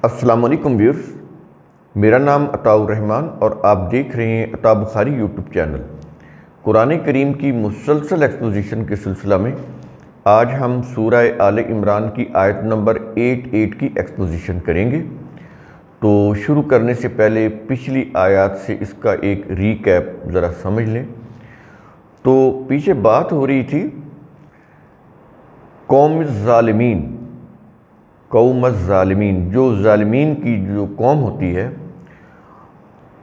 السلام علیکم ویورز، میرا نام عطاء الرحمن اور آپ دیکھ رہے ہیں عطاء بخاری یوٹیوب چینل۔ قرآن کریم کی مسلسل ایکسپوزیشن کے سلسلہ میں آج ہم سورہ آل عمران کی آیت نمبر 88 کی ایکسپوزیشن کریں گے۔ تو شروع کرنے سے پہلے پچھلی آیات سے اس کا ایک ریکیپ ذرا سمجھ لیں۔ تو پیچھے بات ہو رہی تھی قوم الظالمین، جو ظالمین کی جو قوم ہوتی ہے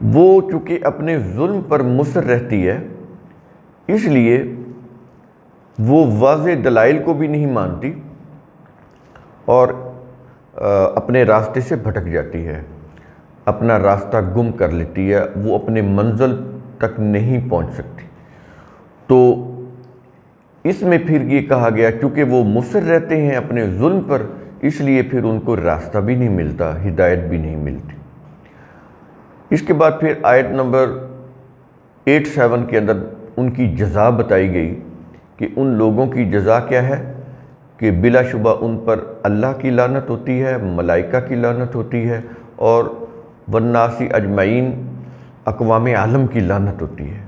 وہ چونکہ اپنے ظلم پر مصر رہتی ہے، اس لیے وہ واضح دلائل کو بھی نہیں مانتی اور اپنے راستے سے بھٹک جاتی ہے، اپنا راستہ گم کر لیتی ہے، وہ اپنے منزل تک نہیں پہنچ سکتی۔ تو اس میں پھر یہ کہا گیا چونکہ وہ مصر رہتے ہیں اپنے ظلم پر، اس لیے پھر ان کو راستہ بھی نہیں ملتا، ہدایت بھی نہیں ملتی۔ اس کے بعد پھر آیت نمبر 87 کے اندر ان کی جزا بتائی گئی کہ ان لوگوں کی جزا کیا ہے کہ بلا شبہ ان پر اللہ کی لعنت ہوتی ہے، ملائکہ کی لعنت ہوتی ہے اور والناس اجمعین، اقوام عالم کی لعنت ہوتی ہے،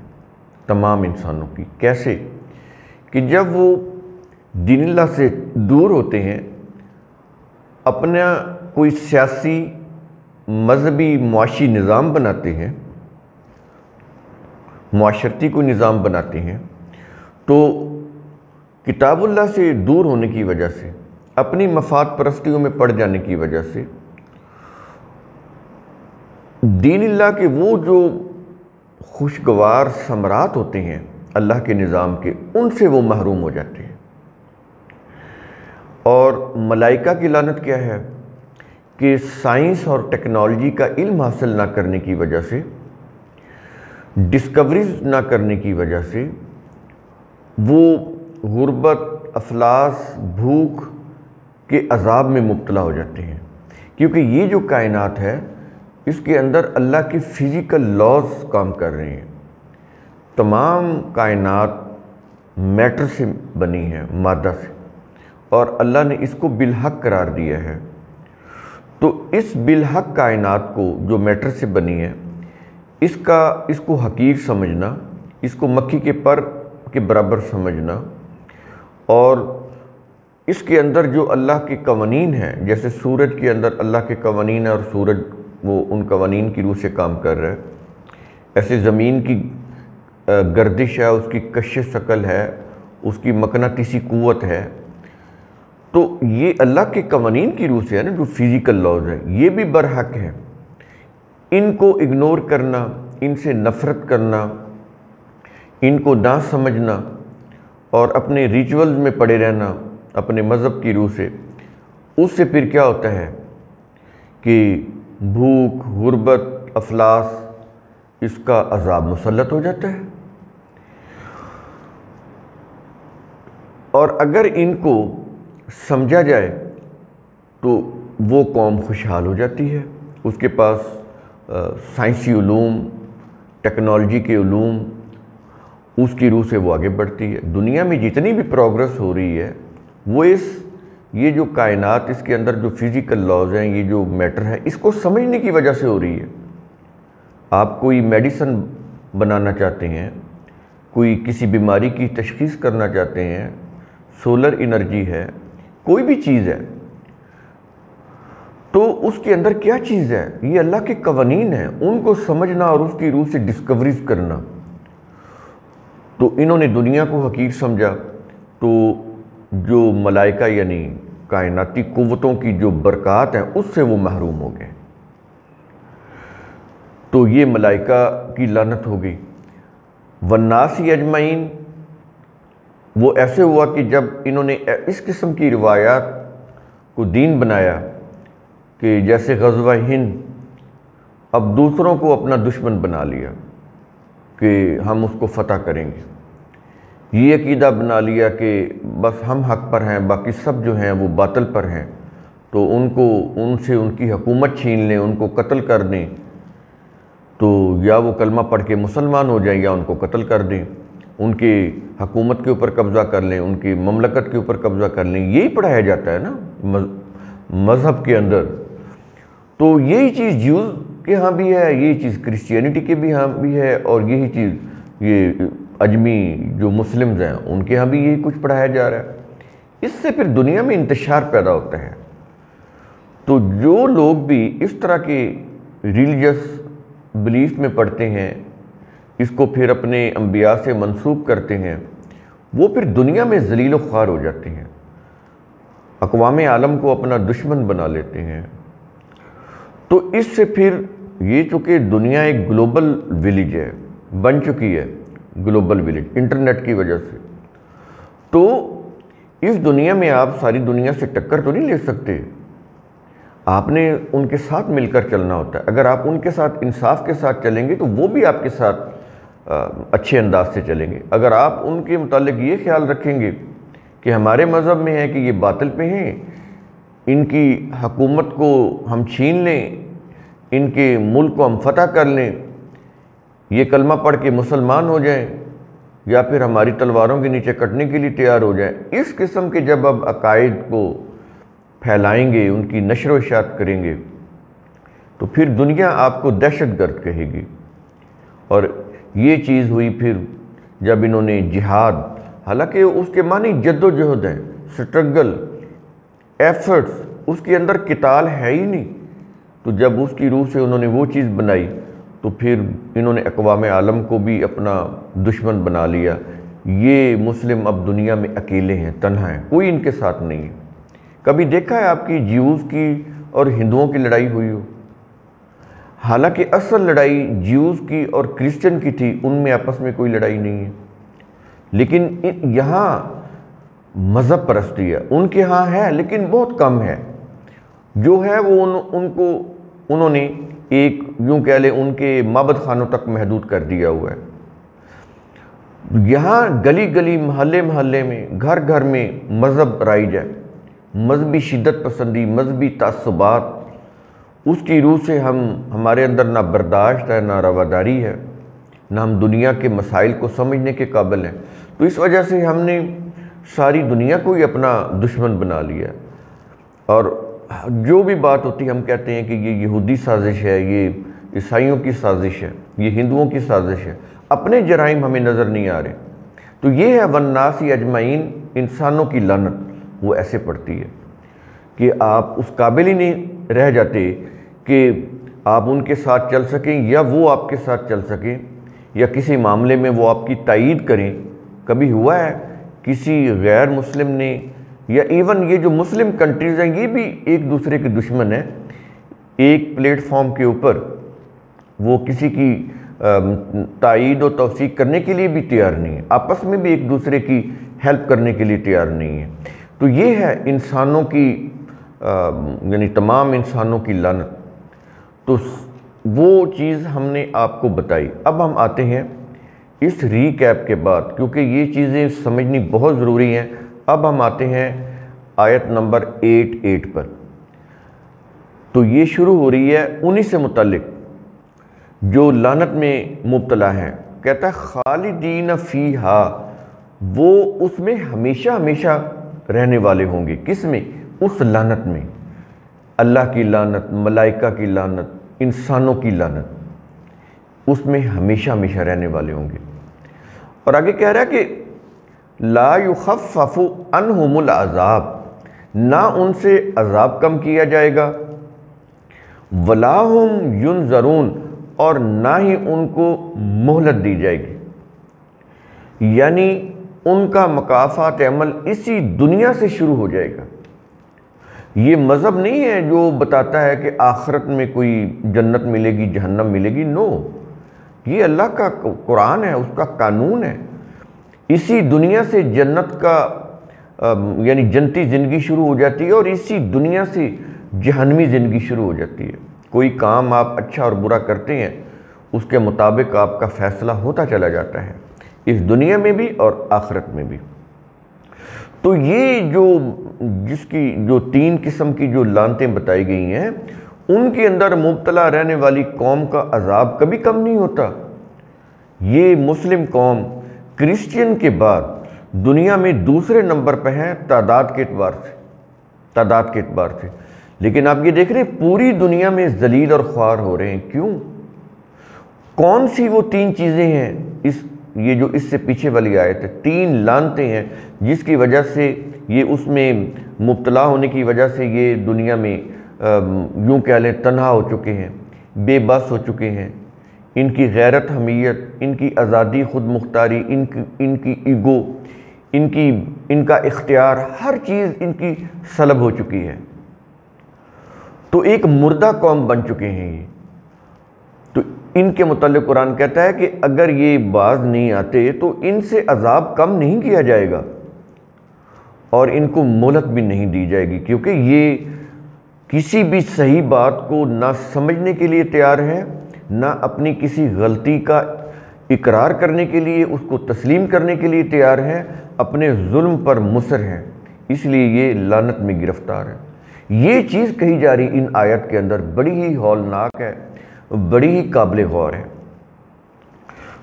تمام انسانوں کی۔ کیسے کہ جب وہ دین اللہ سے دور ہوتے ہیں، اپنا کوئی سیاسی مذہبی معاشی نظام بناتے ہیں، معاشرتی کوئی نظام بناتے ہیں، تو کتاب اللہ سے دور ہونے کی وجہ سے، اپنی مفاد پرستیوں میں پڑ جانے کی وجہ سے، دین اللہ کے وہ جو خوشگوار ثمرات ہوتے ہیں اللہ کے نظام کے، ان سے وہ محروم ہو جاتے ہیں۔ اور ملائکہ کی لعنت کیا ہے کہ سائنس اور ٹیکنالوجی کا علم حاصل نہ کرنے کی وجہ سے، ڈسکوریز نہ کرنے کی وجہ سے وہ غربت، افلاس، بھوک کے عذاب میں مبتلا ہو جاتے ہیں، کیونکہ یہ جو کائنات ہے اس کے اندر اللہ کی فزیکل لاز کام کر رہے ہیں۔ تمام کائنات میٹر سے بنی ہے، مادہ سے، اور اللہ نے اس کو بالحق قرار دیا ہے۔ تو اس بالحق کائنات کو جو میٹر سے بنی ہے، اس کو حقیر سمجھنا، اس کو مکھی کے پر کے برابر سمجھنا، اور اس کے اندر جو اللہ کے قوانین ہیں، جیسے سورج کے اندر اللہ کے قوانین ہیں اور سورج وہ ان قوانین کی روح سے کام کر رہا ہے، ایسے زمین کی گردش ہے، اس کی کشش ثقل ہے، اس کی مقناطیسی قوت ہے، تو یہ اللہ کے قوانین کی روح سے ہے نا، جو فزیکل لاز ہے، یہ بھی برحق ہے۔ ان کو اگنور کرنا، ان سے نفرت کرنا، ان کو نہ سمجھنا اور اپنے ریچولز میں پڑے رہنا اپنے مذہب کی روح سے، اس سے پھر کیا ہوتا ہے کہ بھوک، غربت، افلاس، اس کا عذاب مسلط ہو جاتا ہے۔ اور اگر ان کو سمجھا جائے تو وہ قوم خوشحال ہو جاتی ہے، اس کے پاس سائنسی علوم، ٹیکنالوجی کے علوم، اس کی روح سے وہ آگے بڑھتی ہے۔ دنیا میں جتنی بھی پروگرس ہو رہی ہے وہ یہ جو کائنات، اس کے اندر جو فزیکل لاز ہیں، یہ جو میٹر ہے، اس کو سمجھنے کی وجہ سے ہو رہی ہے۔ آپ کوئی میڈیسن بنانا چاہتے ہیں، کوئی کسی بیماری کی تشخیص کرنا چاہتے ہیں، سولر انرجی ہے، کوئی بھی چیز ہے، تو اس کے اندر کیا چیز ہے؟ یہ اللہ کے قوانین ہیں، ان کو سمجھنا اور اس کی روح سے ڈسکوریز کرنا۔ تو انہوں نے دنیا کو حقیر سمجھا، تو جو ملائکہ یعنی کائناتی قوتوں کی جو برکات ہیں اس سے وہ محروم ہو گئے۔ تو یہ ملائکہ کی لعنت ہو گئی۔ والناس اجمعین، وہ ایسے ہوا کہ جب انہوں نے اس قسم کی روایات کو دین بنایا کہ جیسے غزوہ ہند، اب دوسروں کو اپنا دشمن بنا لیا کہ ہم اس کو فتح کریں گے، یہ عقیدہ بنا لیا کہ بس ہم حق پر ہیں، باقی سب جو ہیں وہ باطل پر ہیں، تو ان سے ان کی حکومت چھین لیں، ان کو قتل کر دیں، تو یا وہ کلمہ پڑھ کے مسلمان ہو جائیں یا ان کو قتل کر دیں، ان کی حکومت کے اوپر قبضہ کر لیں، ان کی مملکت کے اوپر قبضہ کر لیں۔ یہی پڑھایا جاتا ہے نا مذہب کے اندر۔ تو یہی چیز جیوز کے ہاں بھی ہے، یہی چیز کرسچینٹی کے بھی ہاں بھی ہے، اور یہی چیز یہ اجمی جو مسلمز ہیں ان کے ہاں بھی یہی کچھ پڑھایا جا رہا ہے۔ اس سے پھر دنیا میں انتشار پیدا ہوتا ہے۔ تو جو لوگ بھی اس طرح کے ریلیجس بلیف میں پڑھتے ہیں، اس کو پھر اپنے انبیاء سے منسوب کرتے ہیں، وہ پھر دنیا میں ذلیل و خوار ہو جاتے ہیں، اقوام عالم کو اپنا دشمن بنا لیتے ہیں۔ تو اس سے پھر یہ چونکہ دنیا ایک گلوبل ولیج ہے، بن چکی ہے گلوبل ولیج انٹرنیٹ کی وجہ سے، تو اس دنیا میں آپ ساری دنیا سے ٹکر تو نہیں لے سکتے، آپ نے ان کے ساتھ مل کر چلنا ہوتا ہے۔ اگر آپ ان کے ساتھ انصاف کے ساتھ چلیں گے تو وہ بھی آپ کے ساتھ اچھے انداز سے چلیں گے۔ اگر آپ ان کے متعلق یہ خیال رکھیں گے کہ ہمارے مذہب میں ہے کہ یہ باطل پہ ہیں، ان کی حکومت کو ہم چھین لیں، ان کے ملک کو ہم فتح کر لیں، یہ کلمہ پڑھ کے مسلمان ہو جائیں، یا پھر ہماری تلواروں کے نیچے کٹنے کے لیے تیار ہو جائیں، اس قسم کے جب اب عقائد کو پھیلائیں گے، ان کی نشر و اشاعت کریں گے، تو پھر دنیا آپ کو دہشت گرد کہے گی۔ اور یہ چیز ہوئی پھر جب انہوں نے جہاد، حالانکہ اس کے معنی جد و جہد ہے، سٹرگل، ایفرٹس، اس کے اندر قتال ہے ہی نہیں، تو جب اس کی روح سے انہوں نے وہ چیز بنائی تو پھر انہوں نے اقوام عالم کو بھی اپنا دشمن بنا لیا۔ یہ مسلم اب دنیا میں اکیلے ہیں، تنہا ہیں، کوئی ان کے ساتھ نہیں ہے۔ کبھی دیکھا ہے آپ کی جیوز کی اور ہندوؤں کی لڑائی ہوئی ہو؟ حالانکہ اصل لڑائی جیوز کی اور کرسچن کی تھی، ان میں آپس میں کوئی لڑائی نہیں ہے، لیکن یہاں مذہب پرستی ہے، ان کے ہاں ہے لیکن بہت کم ہے، جو ہے وہ انہوں نے ایک یوں کہہ لیں ان کے معبد خانوں تک محدود کر دیا ہوا ہے۔ یہاں گلی گلی، محلے محلے میں، گھر گھر میں مذہب رائج ہے، مذہبی شدت پسندی، مذہبی تعصبات، اس کی روح سے ہمارے اندر نہ برداشت ہے، نہ رواداری ہے، نہ ہم دنیا کے مسائل کو سمجھنے کے قابل ہیں۔ تو اس وجہ سے ہم نے ساری دنیا کو ہی اپنا دشمن بنا لیا، اور جو بھی بات ہوتی ہے ہم کہتے ہیں کہ یہ یہودی سازش ہے، یہ عیسائیوں کی سازش ہے، یہ ہندوؤں کی سازش ہے، اپنے جرائم ہمیں نظر نہیں آ رہے۔ تو یہ ہے والناس اجمعین، انسانوں کی لعنت وہ ایسے پڑتی ہے کہ آپ اس قابل ہی نہیں رہ جاتے کہ آپ ان کے ساتھ چل سکیں، یا وہ آپ کے ساتھ چل سکیں، یا کسی معاملے میں وہ آپ کی تائید کریں۔ کبھی ہوا ہے کسی غیر مسلم نے، یا ایون یہ جو مسلم کنٹریز ہیں یہ بھی ایک دوسرے کے دشمن ہیں، ایک پلیٹ فارم کے اوپر وہ کسی کی تائید و توثیق کرنے کے لیے بھی تیار نہیں ہے، آپس میں بھی ایک دوسرے کی ہیلپ کرنے کے لیے تیار نہیں ہے۔ تو یہ ہے انسانوں کی یعنی تمام انسانوں کی لعنت۔ تو وہ چیز ہم نے آپ کو بتائی۔ اب ہم آتے ہیں اس ریکیپ کے بعد، کیونکہ یہ چیزیں سمجھنی بہت ضروری ہیں، اب ہم آتے ہیں آیت نمبر 8 پر۔ تو یہ شروع ہو رہی ہے انہی سے متعلق جو لعنت میں مبتلا ہے۔ کہتا ہے خالدین فیہا، وہ اس میں ہمیشہ ہمیشہ رہنے والے ہوں گے۔ کس میں؟ اس لعنت میں۔ اللہ کی لعنت، ملائکہ کی لعنت، انسانوں کی لعنت، اس میں ہمیشہ ہمیشہ رہنے والے ہوں گے۔ اور آگے کہہ رہا ہے کہ لا یخفف عنہم العذاب، نہ ان سے عذاب کم کیا جائے گا، ولا ہم ینظرون، اور نہ ہی ان کو مہلت دی جائے گی، یعنی ان کا مکافات عمل اسی دنیا سے شروع ہو جائے گا۔ یہ مذہب نہیں ہے جو بتاتا ہے کہ آخرت میں کوئی جنت ملے گی، جہنم ملے گی، نو، یہ اللہ کا قرآن ہے، اس کا قانون ہے۔ اسی دنیا سے جنت کا یعنی جنتی زندگی شروع ہو جاتی ہے، اور اسی دنیا سے جہنمی زندگی شروع ہو جاتی ہے۔ کوئی کام آپ اچھا اور برا کرتے ہیں، اس کے مطابق آپ کا فیصلہ ہوتا چلا جاتا ہے، اس دنیا میں بھی اور آخرت میں بھی۔ تو یہ جو 3 قسم کی جو لعنتیں بتائی گئی ہیں، ان کے اندر مبتلا رہنے والی قوم کا عذاب کبھی کم نہیں ہوتا۔ یہ مسلم قوم کرسچین کے بعد دنیا میں دوسرے نمبر پہ ہیں تعداد کے اعتبار سے، لیکن آپ یہ دیکھ رہے ہیں پوری دنیا میں ذلیل اور خوار ہو رہے ہیں. کیوں؟ کون سی وہ 3 چیزیں ہیں یہ جو اس سے پیچھے والی آیت ہے، 3 لعنتیں ہیں جس کی وجہ سے یہ اس میں مبتلا ہونے کی وجہ سے یہ دنیا میں یوں کہہ لیں تنہا ہو چکے ہیں، بے بس ہو چکے ہیں. ان کی غیرت حمیت، ان کی آزادی خود مختاری، ان کی ایگو، ان کا اختیار، ہر چیز ان کی سلب ہو چکی ہے. تو ایک مردہ قوم بن چکے ہیں یہ. تو ان کے متعلق قرآن کہتا ہے کہ اگر یہ باز نہیں آتے تو ان سے عذاب کم نہیں کیا جائے گا اور ان کو مہلت بھی نہیں دی جائے گی، کیونکہ یہ کسی بھی صحیح بات کو نہ سمجھنے کے لیے تیار ہے، نہ اپنی کسی غلطی کا اقرار کرنے کے لیے، اس کو تسلیم کرنے کے لیے تیار ہے، اپنے ظلم پر مصر ہے، اس لیے یہ لعنت میں گرفتار ہے. یہ چیز کہی جا رہی ان آیت کے اندر بڑی ہی ہولناک ہے، بڑی ہی قابل غور ہے.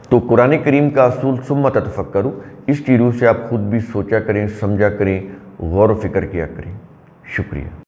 تو قرآن کریم کا اصول ثم تتفکروا، اس کی روح سے آپ خود بھی سوچا کریں، سمجھا کریں، غور و فکر کیا کریں. شکریہ.